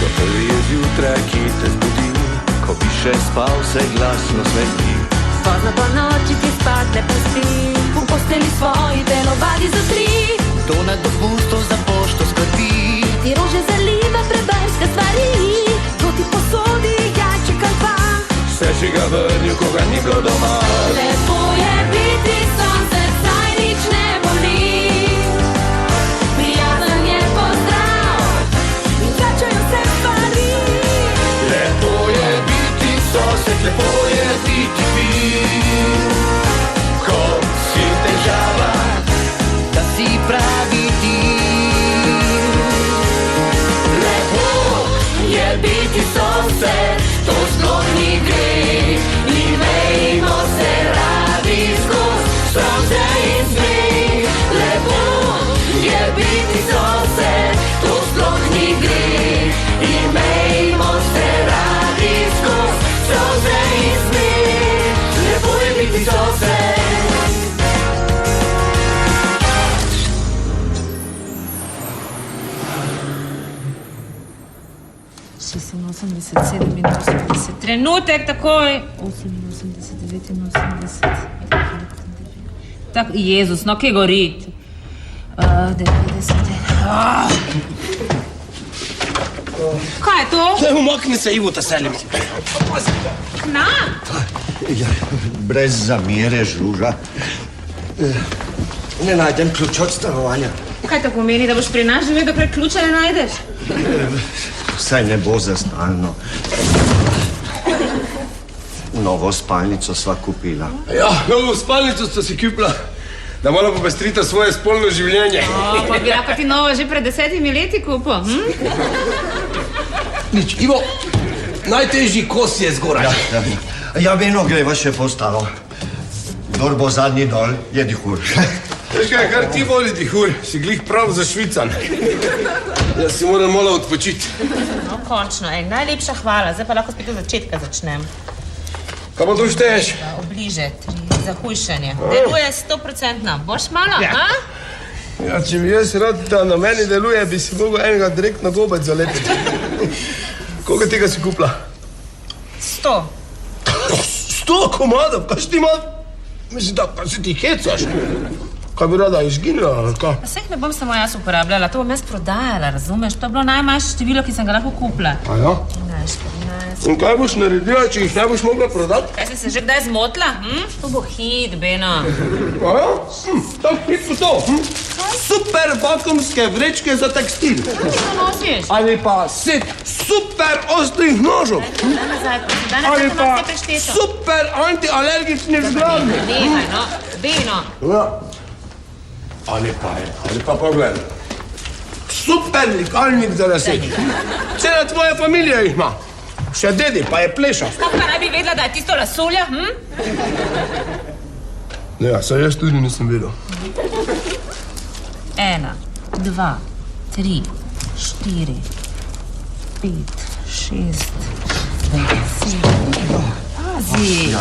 To prvi je zjutraj, ki te zbudi, ko bi še spal, se glasno sveti. Pozno po noči ti spat ne pusti, v posteli svoji telovadi za tri. To nad dopustov za pošto skrbi, Ti rože zaliva preberska stvari, to ti posodi jajček ali pa. vse si ga vrnil, ko ga ni bilo doma. Lepo je biti sonce, saj nič ne boli. Prijazen je pozdrav in začajo se stvari. Lepo je biti sosed, lepo je biti fin. Ko si v težavah, da si pravi ti. Lepo je biti sosed, to sploh ni greh. Imejmo se radi skoz solze in smeh. Lepo je biti sosed, to sploh ni greh. Imejmo se radi skoz solze in smeh. Lepo je biti sosed. 86, 87, trenutek, takoj. 88, 89. Tak, Jezus, no kje gori? 90. Kaj je to? Daj, umakni se, Ivo, ta selim. Na! Ja, brez zamere, Žuža. Ne najdem ključ od stanovanja. Kaj to pomeni, da boš pri nas živel, dokler ključa ne najdeš? Saj ne bo za stalno. Novo spalnico sva kupila. Ja, novo spalnico sta si kupila, da malo popestrita svoje spolno življenje. O, pa bi lahko ti novo že pred 10 leti kupil, Nič, Ivo, najtežji kos je zgoraj. Ja, veno greva še po staro. Kdor bo zadnji dol, je dihur. Veš kaj, kar ti voli dihur, si glih prav zašvican. Jaz si moram malo odpočiti. No, končno, najlepša hvala, zdaj pa lahko spet od začetka začnem. Kaj pa to šteješ? Obliže, 3, za hujšanje. Deluje 100%. Boš malo, Ja. Ja, če bi jaz rad, da na meni deluje, bi si mogel enega direktno gobec zalepiti. Koga tega si kupila? 100. 100 komadov, kaj si ti mal? Mislim, da pa si ti hecaš. Kaj bi rada izginila, ali kaj? Pa seh ne bom samo jaz uporabljala, to bom jaz prodajala, razumeš? To je bilo najmanjše število, ki sem ga lahko kupila. A ja? 13, 14. In kaj boš naredila, če jih ne boš mogla prodati? Kaj si se že kdaj zmotila? To bo hit, Beno. A ja? Tak hit po to. Super vakuumske vrečke za tekstil. Što nosiš? Ali pa set super ostrih nožov. Daj nazaj, prosim, Ali daj pa nazaj, vse prešteto. super antialergični vzglavni. Nehaj, no, Beno. Ja. Ali pa pogled. Super likalnik za lase. Cela tvoja familija jih ima. Še dedi pa je plešal. Kako pa naj bi vedela, da je tisto lasulja, Ja, saj jaz tudi nisem vedel. 1, 2, 3, 4, 5, 6, 7. Pazi. Ja,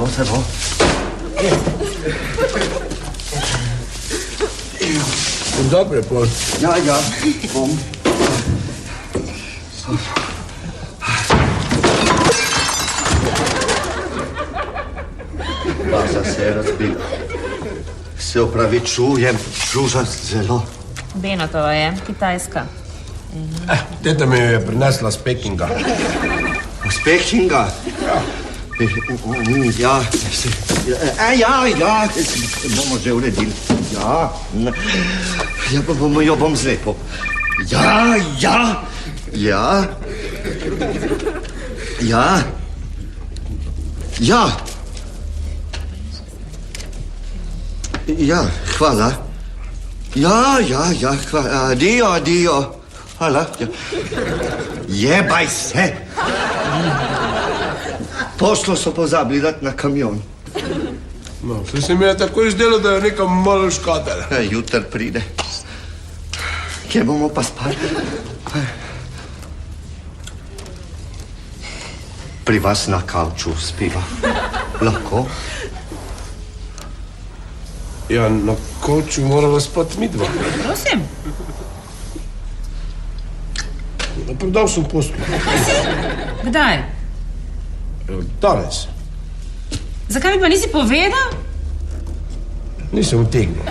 se bo. Dobre, pol. Ja, bom. Baza se je razbil. Se opravičujem, Žuža, zelo. Beno to je, Kitajska. Teta mi jo je prinesla z Pekinga. Z Pekinga? Ja. Ja, bomo že uredili. Ja, pa jo bom zlepil. Ja. Ja, hvala. Ja, hvala. Adio. Hvala. Jebaj se. Pošlo so pozabili dati na kamion. No, se mi je tako izdelo, da je nekam malo škatel. Jutr pride. Kje bomo pa spali? pri vas na kavču spiva. Lahko? Ja, na koču moramo spati midva. Prosim. Prodal sem posteljo. Kdaj? Danes. Zakaj mi pa nisi povedal? Nisem utegnil.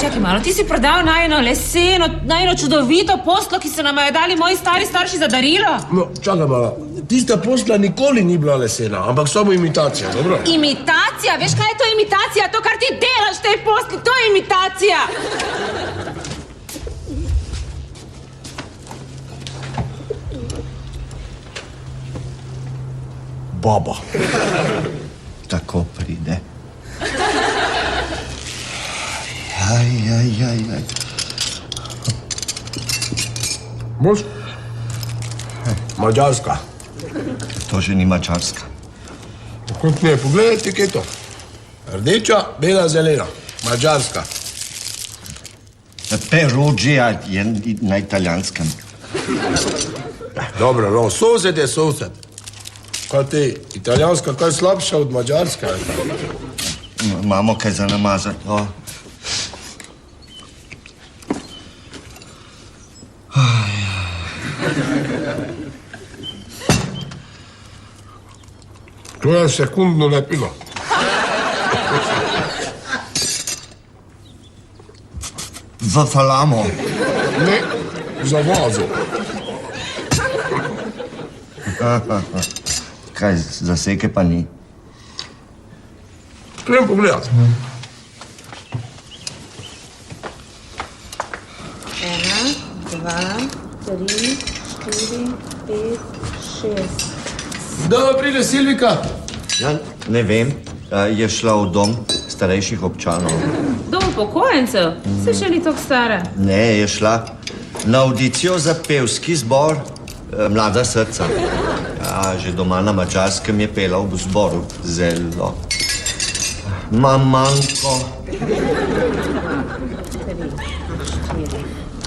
Čakaj malo, ti si prodal najeno leseno, najeno čudovito poslo, ki so nam jo dali moji stari starši za darilo? No, čakaj malo. Tista posla nikoli ni bila lesena, ampak samo imitacija, dobro? Imitacija? Veš, kaj je to imitacija? To, kar ti delaš v tej posli, to je imitacija! Baba. Tako pride. Aj. Boš? Mađarska. To že ni Mačarska. Kot ne, pogledaj etiketo. Rdeča, bela, zelena. Mađarska. Perugia je na italijanskem. Dobro, no, sosed je sosed. Kaj ti, italijanska kaj slabša od mađarska? Imamo kaj za namazati. O. To je sekundno lepilo. Za salamo. Ne, za vazo. Kaj, zaseke pa ni. Grem pogledat. 1, 2, 3, 4, 5, 6. Da pride Silvika. Ja, ne vem, je šla v dom starejših občanov. Dom upokojencev? Se še ni tako stara. Ne, je šla na audicijo za pevski zbor Mlada srca. Ja, že doma na Mačarskem je pela v zboru. Zelo. Mamanko. 3, 4,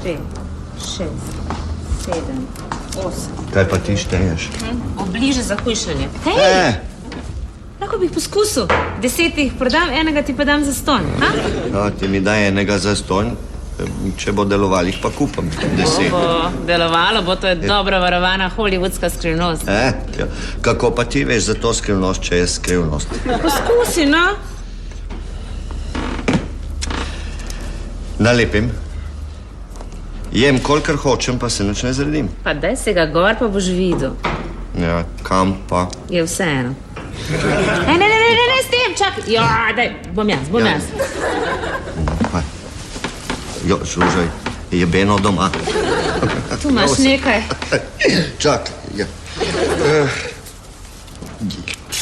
5, 6, 7, 8. Kaj pa ti šteješ? Obliže za hujšanje. Hej! Lahko bi jih poskusil. 10 jih prodam, enega ti pa dam za stonj. No, ti mi daj enega za stonj, če bo delovalo, jih pa kupam. 10. Bo delovalo, bo to je dobro varovana hollywoodska skrivnost. Ja. Kako pa ti veš za to skrivnost, če je skrivnost? Poskusi, no. Nalepim. Jem, kolikor hočem, pa se nič ne zredim. Pa daj se ga gor, pa boš videl. Ja, kam pa? Je vseeno. Ne, s tem, čakaj. Ja, daj, bom jaz. Pa. Jo, služaj, je Beno doma. Tu imaš nekaj. Čakaj, ja.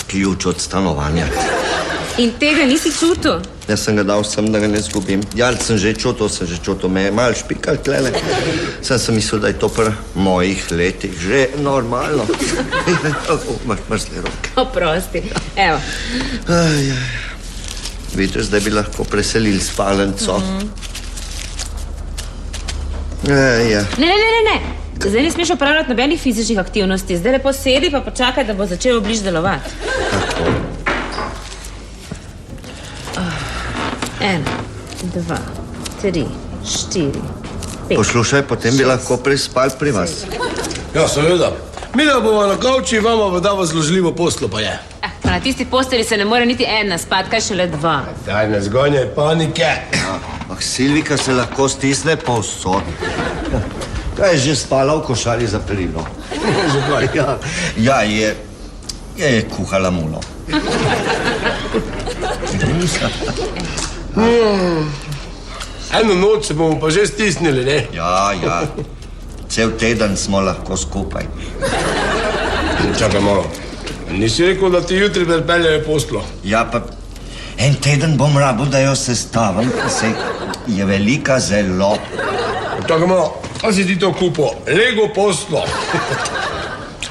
Ključ od stanovanja. In tega nisi čutil? Jaz sem ga dal sem, da ga ne zgubim. Ja, sem že čutil, me je malo špikal tlele. Sem mislil, da je to pri mojih letih že normalno. Imaš zle roke. Oprosti, evo. Vidiš, da bi lahko preselili spalnico. Ja. Ne. Zdaj ne smeš opravljati nobenih fizičnih aktivnosti. Zdaj lepo sedi, pa počakaj, da bo začel obliž delovati. Tako. 1, 2, 3, 4, 5. Poslušaj, potem bi lahko prespal pri vas. Ja, seveda. Mi da bomo na kavči, vama bo dava zložljivo poslo, pa je. Pa na tisti posteli se ne more niti en naspat, kaj šele 2. Daj, ne zgonjaj panike. Silvika se lahko stisne povsod. Kaj je že spala v košari za perilo? Zakaj? Ja, je kuhala mulo. Eno noč se bomo pa že stisnili, ne? Ja. Cel teden smo lahko skupaj. Čakaj malo. Nisi rekel, da ti jutri pripeljejo poslo? Ja, pa en teden bom rabil, da jo sestavim, se je velika zelo. Čakaj malo, a si ti to kupil? Lego poslo.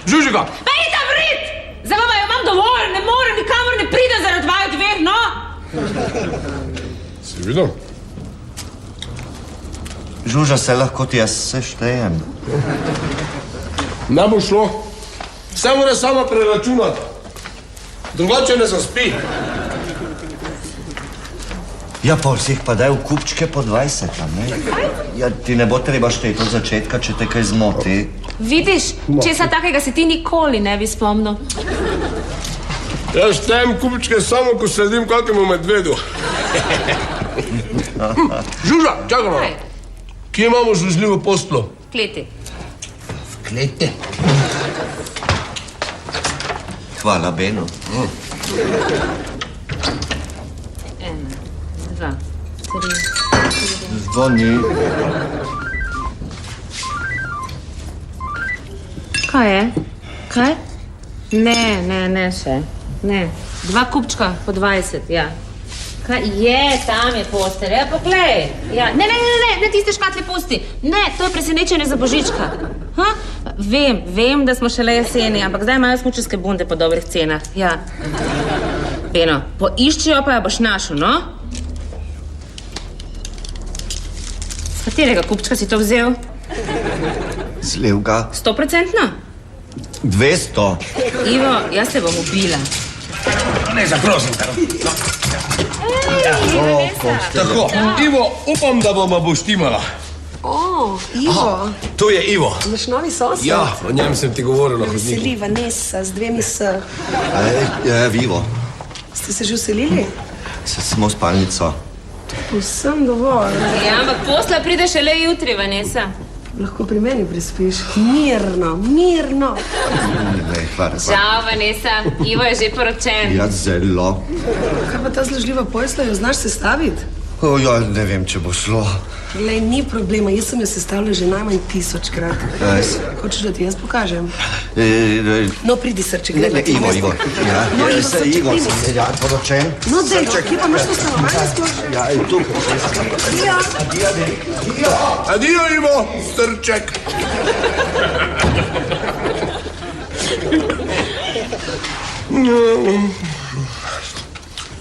Žužika! Meni ta vrit! Zdaj vama jo imam dovolj, ne morem, nikamor ne pridem zaradi vaju dveh, no? Si videl? Žuža, se lahko ti jaz seštejem. Ne bo šlo. Vse mora sama preračunati. Drugače ne zaspi. Ja, pol si jih pa daj v kupčke po 20, a ne? Ja, ti ne bo treba šteti od začetka, če te kaj zmoti. Vidiš, česa takega se ti nikoli ne bi spomnil. Jaz štejem kupčke samo, ko sledim kakemu medvedu. Žuža, čakaj malo. Kje imamo žužljivo posteljo? Kleti. V kleti. Hvala, Beno. 1, 2, 3. Zvoni. Kaj je? Kaj? Ne še. Ne. 2 kupčka po 20, ja. Kaj je, tam je postelj, ja, poglej. Ja. Ne, tiste škatle pusti. Ne, to je presenečenje za Božička. Ha? Vem, da smo šele jeseni, ampak zdaj imajo smučarske bunde po dobrih cenah. Ja. Beno, poiščijo pa jo boš našel, no? Z katerega kupčka si to vzel? Z levega. 100%? 200. Ivo, jaz te bom ubila. Ne, zaprosim te. Tako, Ivo, upam, da bomo bo štimala. O, Ivo, Tu je Ivo. naš novi sosed. Ja, o njem sem ti govoril na hodniku. Veseli Vanessa z 2 s. Vivo. Ste se že uselili? Smo v spalnico. Vsem dovolj. Ja, ampak posla pride šele jutri, Vanessa. Lahko pri meni prespiš. Mirno. Ne, hvala. Čau, Vanessa. Ivo je že poročen. Ja, zelo. Kaj pa ta zložljiva posla, jo znaš sestaviti? O, ja, ne vem, če bo šlo. Glej, ni problema, jaz sem jo sestavila že najmanj 1000-krat. Res? Hočeš, da ti jaz pokažem? No, pridi, srček, Ne, gledaj. Ivo. Ja, No, Ivo, se srček, Ivo, pridi. sem ja, poročen. No, dej, kje pa imaš to stanovanje sploh? Ja, in tu. Ja. Adijo, Ivo, strček.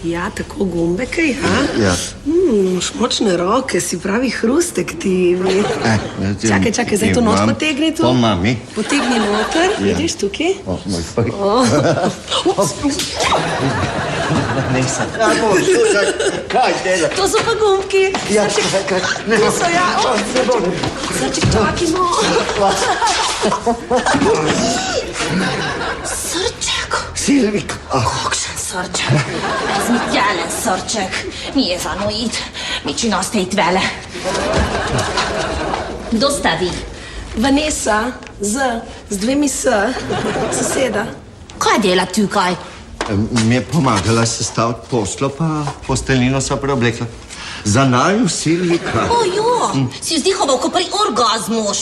Ja, tako gumbe kaj, ha? Ja. Močne roke, si pravi hrustek ti. Čakaj, zdaj to noč imam. potegni tu. To mami. Potegni noter, vidiš tukaj? O, moj fak. Ne, sem. Ja, bo, slušaj, kaj dela? To so pa gumbki. Ja, čakaj. Ne, To so ja. Srček, čakaj, no. Srček, Silvik. kakšen srček. Razmitjalen srček. Nije za nojit, miči nastavit vele. Dostavi. Vanessa, z 2 s, soseda. Kaj dela tukaj? Mi je pomagala sestaviti poslo, pa posteljnino sva preoblekla. Za naju Silvika. Ojo, si vzdihoval, ko pri orgazmuš.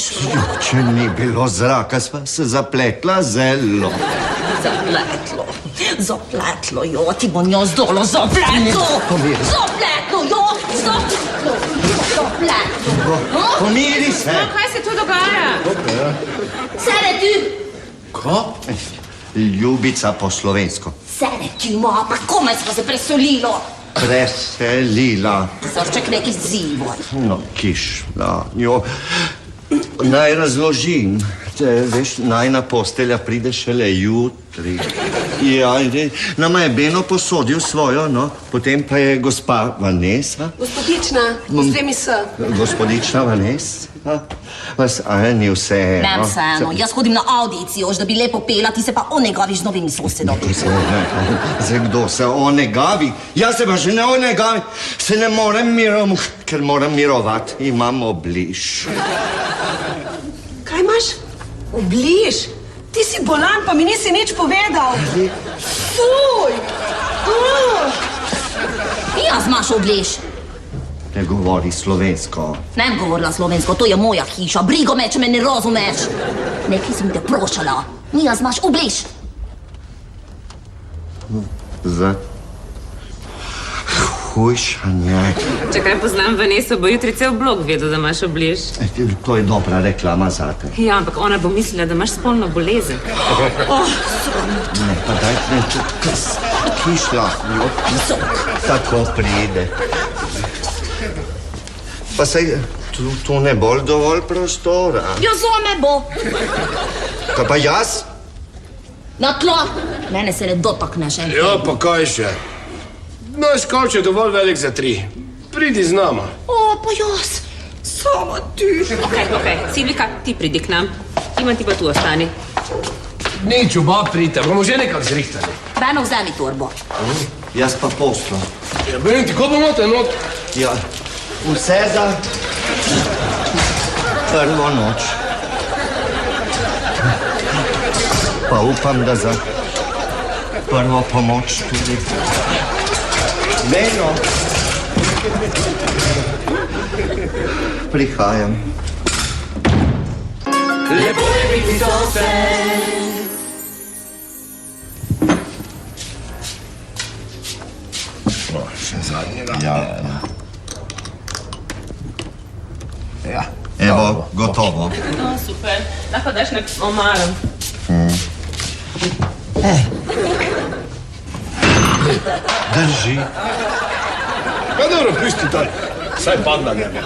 Če ni bilo zraka, sva se zapletla zelo. Zapletlo, jo, ti bo njo zdolo, zapletlo. Pomiri se. Kaj se tu dogaja? Sede tu, Ko? Ljubica po slovensko. sede tu, ma, pa komaj smo se presolilo. Preselila. Srček ne izzivaj. No, kišla. Jo. Naj razložim. Veš, najna postelja pride šele jutri. Ja, nama je Beno posodil svojo, no. Potem pa je gospa Vanessa. Gospodična, z 2 s. Gospodična Vanessa. Vas, ni vse Nem eno. vseeno, jaz hodim na audicijo, da bi lepo pela, ti se pa onegaviš z novimi sosedom. Zdaj, kdo se onegavi? Jaz se pa že ne onegavi. Se ne morem ker moram mirovati. Imam obliž. Kaj imaš? Obliž? Ti si bolan, pa mi nisi nič povedal. Fuj! Jaz imaš obliž. Ne govori slovensko. Ne bom govorila slovensko, to je moja hiša. Brigo me, če me ne razumeš. Nekaj sem te prošala. Jaz imaš obliž. Za hujšanje. Čakaj, poznam Vanesso, bo jutri cel blok vedel, da imaš obliž. To je dobra reklama zate. Ja, ampak ona bo mislila, da imaš spolno bolezen. Ne, pa daj, ne, kišla. Tako pride. Pa saj tu ne bo dovolj prostora. Ja, zame bo. Kaj pa jaz? Na tlo! Mene se ne dotakneš, en. Ja, pa kaj še? Naš kavč je dovolj velik za 3. Pridi z nama. O, pa jaz. Sama ti. Okej. Silvika, ti pridi k nam. Ivan, ti pa tu ostani. Nič, oba pridite, bomo že nekako zrihtali. Beno, vzemi torbo. Jaz pa poslo. Ja, Benti, ko bomo te not? Ja, vse za prvo noč. Pa upam, da za prvo pomoč tudi. Beno. Prihajam. Lepo je biti zase. Še zadnjega. Ja. Evo, gotovo. No, super. Lahko daš nek omaro. Drži. Pa dobro, pusti taj. Saj padla ne bo.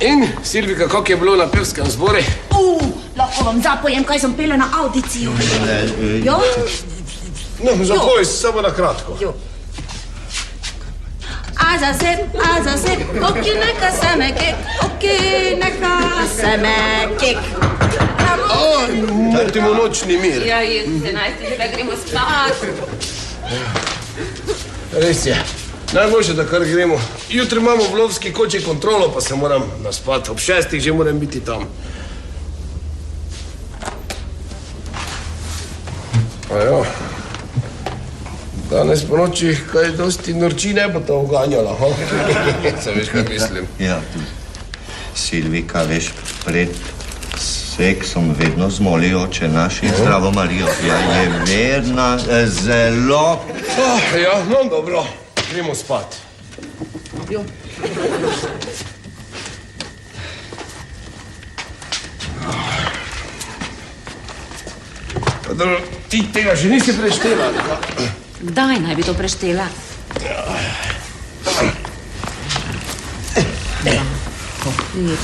In, Silvika, kako je bilo na pevskem zbori? Lahko vam zapojem, kaj sem pela na audiciju. Jo? No, zapoj, samo na kratko. A za se, oki neka se me kek, oki neka se me kek. Motimo nočni mir. Ja, je 11, že da gremo spat. Res je. Najboljše, da kar gremo. Jutri imamo v lovski koči kontrolo, pa se moram naspat. Ob 6 že moram biti tam. Ajo. Danes po noči kaj dosti norči ne bo to uganjala, ha? Se veš, kaj mislim. Ja, tudi. Silvika, veš, pred seksom vedno zmoli oče naš in zdravo Marijo. Ja, je verna, zelo... Ja, no, dobro. Gremo spat. Pa dobro, ti tega že nisi preštela, ali pa? Kdaj naj bi to preštela?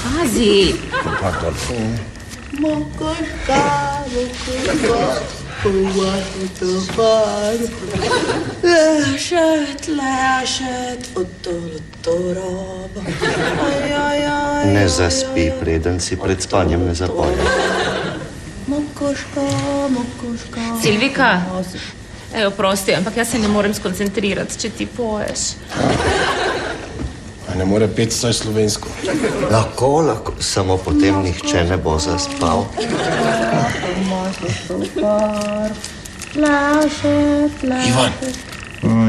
Pazi. Lešet, fotolotoroba. Ne zaspi, preden si pred spanjem ne zapoje. Mokoška. Silvika, evo, prosti, ampak jaz se ne morem skoncentrirati, če ti poješ. A ne more peti vsaj slovensko. Lahko, samo potem nihče ne bo zaspal. Ivan,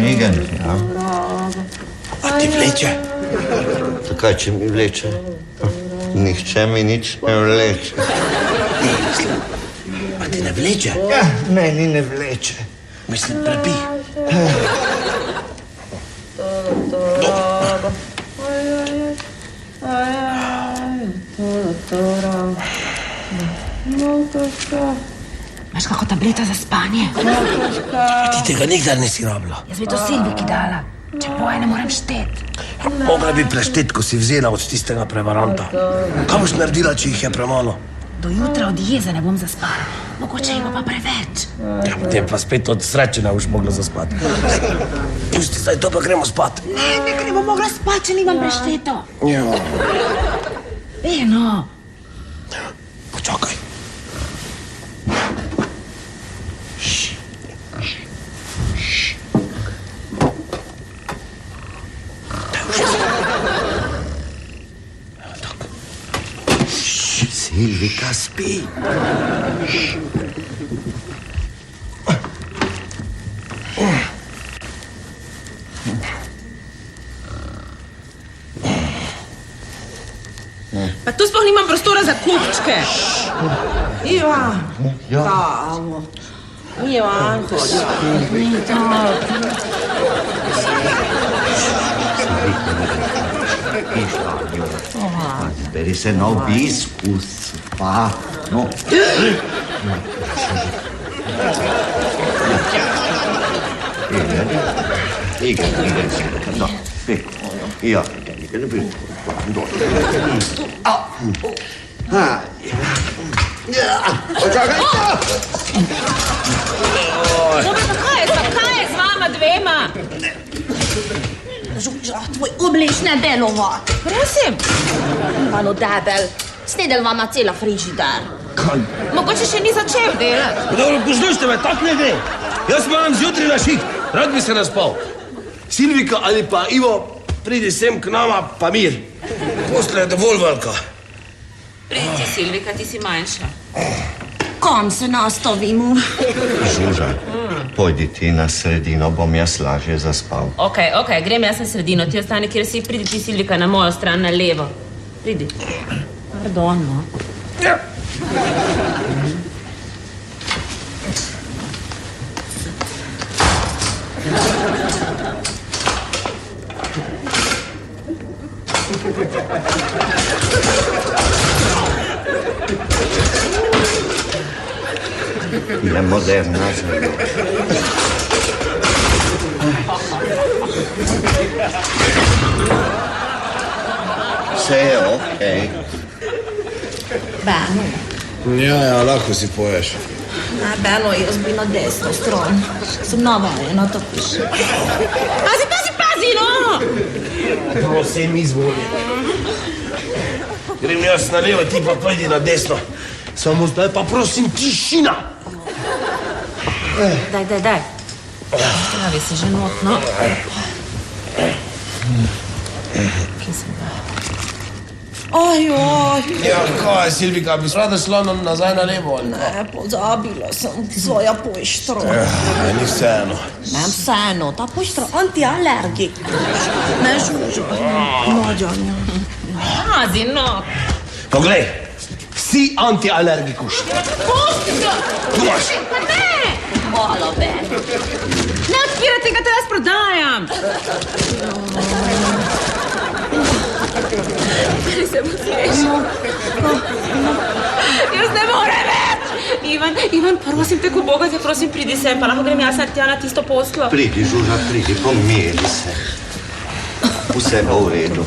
Igen, ja. a ti vleče? Takaj, če mi vleče. Nihče mi nič ne vleče. A ti ne vleče? Ja, meni ne vleče. Mislim, prepi. Imaš kako tableta za spanje? Ti tega nikdar nisi rabila. Jaz bi to Silviki dala. Če poje, ne morem štet. Mogla bi preštet, ko si vzela od tistega prevaranta. Kaj boš naredila, če jih je premalo? Do jutra od jeze ne bom zaspala. Mogoče ima pa preveč. Ja, potem pa spet od sreče ne boš mogla zaspati. Pusti, zdaj to pa gremo spat. Ne bom mogla spati, če nimam prešteto. Ja. Eno. Počakaj. Silvika spi. Pa tu sploh nimam prostora za kupčke. Ivan, Ja. kamo. Ivan, hodi. Zberi se na obisku, spa. No. Igen. No, ja, igen. Počakaj. Kaj je z vama dvema? Žuža, tvoj obliž ne delova. Prosim. Malo debel. Snedel vama cela frižider. Kaj? Mogoče še ni začel delati. Dobro, poslušajte me, tak ne gre. Jaz moram zjutraj na šik, rad bi se naspal. Silvika ali pa Ivo, pridi sem k nama, pa mir. Posla je dovolj velika. Pridi, Silvika, ti si manjša. Kam se nastavimo? Žuža, pojdi ti na sredino, bom jaz lažje zaspal. Ok, grem jaz na sredino, ti ostane, kjer si, pridi ti, Silvika, na mojo stran, na levo. Pridi. Pardon, no. Ja. Je moderna zelo. Vse je okej. Beno. Ja, lahko si poješ. Ne, Beno, jaz bi na desno stran. Sem navajena, tako piše. Pazi, no! Prosim, izvoli. Grem jaz na levo, ti pa pojdi na desno. Samo zdaj pa prosim, tišina. Daj. Pravi se že notno. Kje sem da? Ojoj, Ja, kaj, Silvika, bi rada šla nazaj na levo ali? ne, pozabila sem svoja poštro. Ni vseeno. Ne, vseeno, ta poštro antialergik. Ne, žuža. Mlađanja. Pazi, no! Poglej, si antialergikuš. Pusti ga! Imaš. Pa ne! Hvala, Beno. Ne odpiraj tega, to jaz prodajam! Ali se bo smešal? Jaz ne morem več! Ivan, prosim te, ko Boga te prosim, pridi sem, pa lahko grem jaz tja na tisto poslo. Pridi, Žuža, pridi, pomiri se. Vse bo v redu.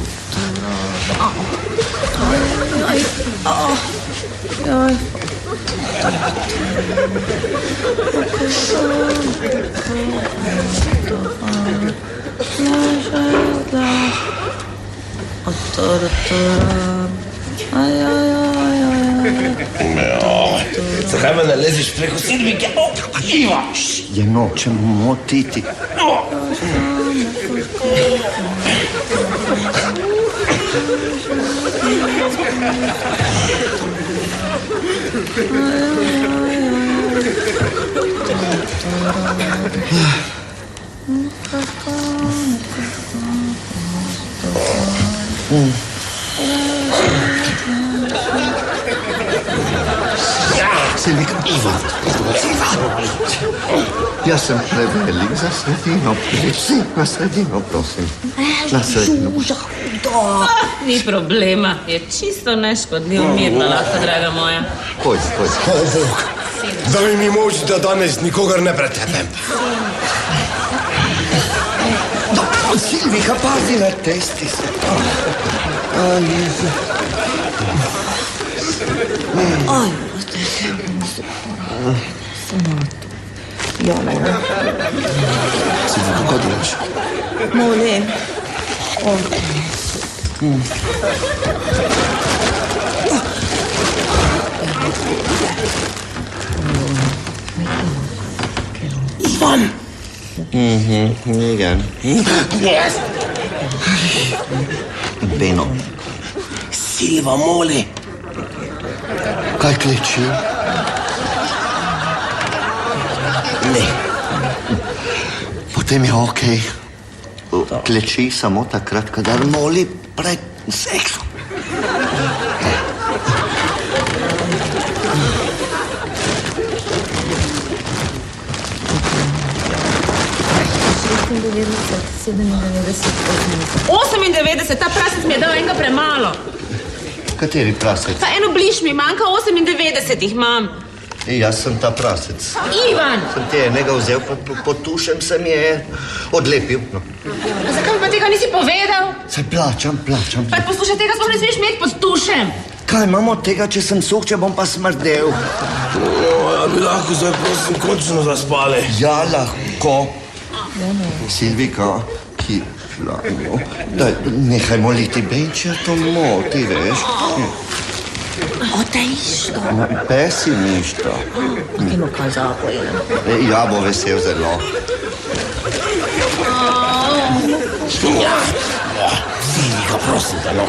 Zakaj me ne leziš preko Silvike? Iva! Je nočem motiti. Silvika, Ivan. Jaz sem prevelik za sredino. Si na sredino, prosim. Na sredino. Žuža, hudo. Ni problema, je čisto neškodljiv, mirno lahko, draga moja. Pojdi. O, Bog, daj mi moč, da danes nikogar ne pretepem. Silvika, pazi na testi se. Aj, ja, ne. Silvika, kaj delaš? Molim. Ivan! Igen. Yes! Beno, Silva moli. kaj kleči? Ne. Potem je okej. Kleči samo takrat, kadar moli pred seksom. Osem 98, ta prasec mi je dal enega premalo. Kateri prasec? Pa eno bliž mi manjka, 98 jih imam. Jaz sem ta prasec. Ivan! Sem te enega vzel, pa pod tušem se mi je odlepil. No. Zakaj mi pa tega nisi povedal? Se plačam. Pa poslušaj, tega sploh ne smeš imeti pod tušem. Kaj imamo od tega, če sem suh, če bom pa smrdel? Ja, bi lahko zdaj prosim končno zaspali. Ja, lahko. Silvika, ki... Daj, nehaj moliti, Benčija to moti, veš. Ode isto. Pesi ništa. Ima kaj zapojem. Ja, bo vesel zelo. Silvika, prosim te, no.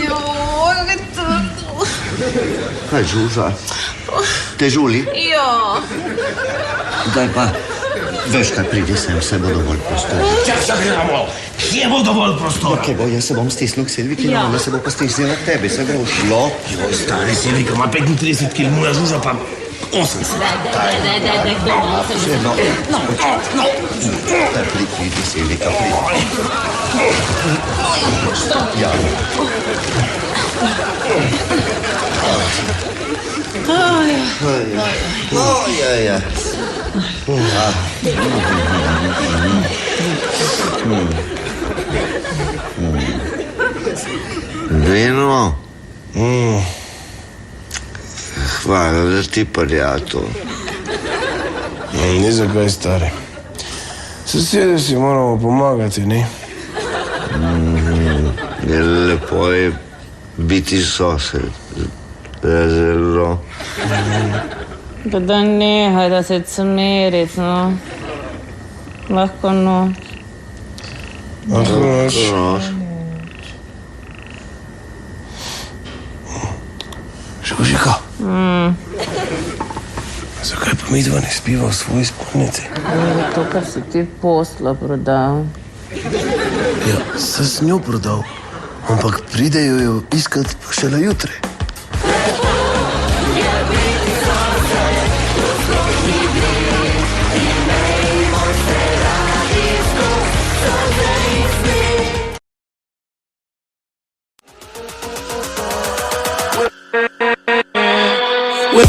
Joj, to. Kaj žuža? Te žuli? Ja. Daj pa, veš kaj, pridi sem, vse bo dovolj prostora. Čakaj, gremo. Kje bo dovolj prostora? Kaj bo, jaz se bom stisnil k Silviki, ja. Ona se bo pa stisnila k tebi, se bo šlo. Joj, stari Silvika, ima 35 kg, moja žuža pa 80. Daj, doma. No. Pridi, Silvika, pridi. Ja. Ja. Vino? Hvala, da ti prijatelj. Ni za kaj, stari. Sosede si moramo pomagati, ne? Lepo je biti sosed. Zelo. Da nehaj, da se cmerit, no. Lahko noč. Žužika. Zakaj pa midva ne spiva v svoji spalnici? To, kar si ti posla prodal. Ja, sem z njo prodal, ampak pridejo jo iskat pa šele jutri. With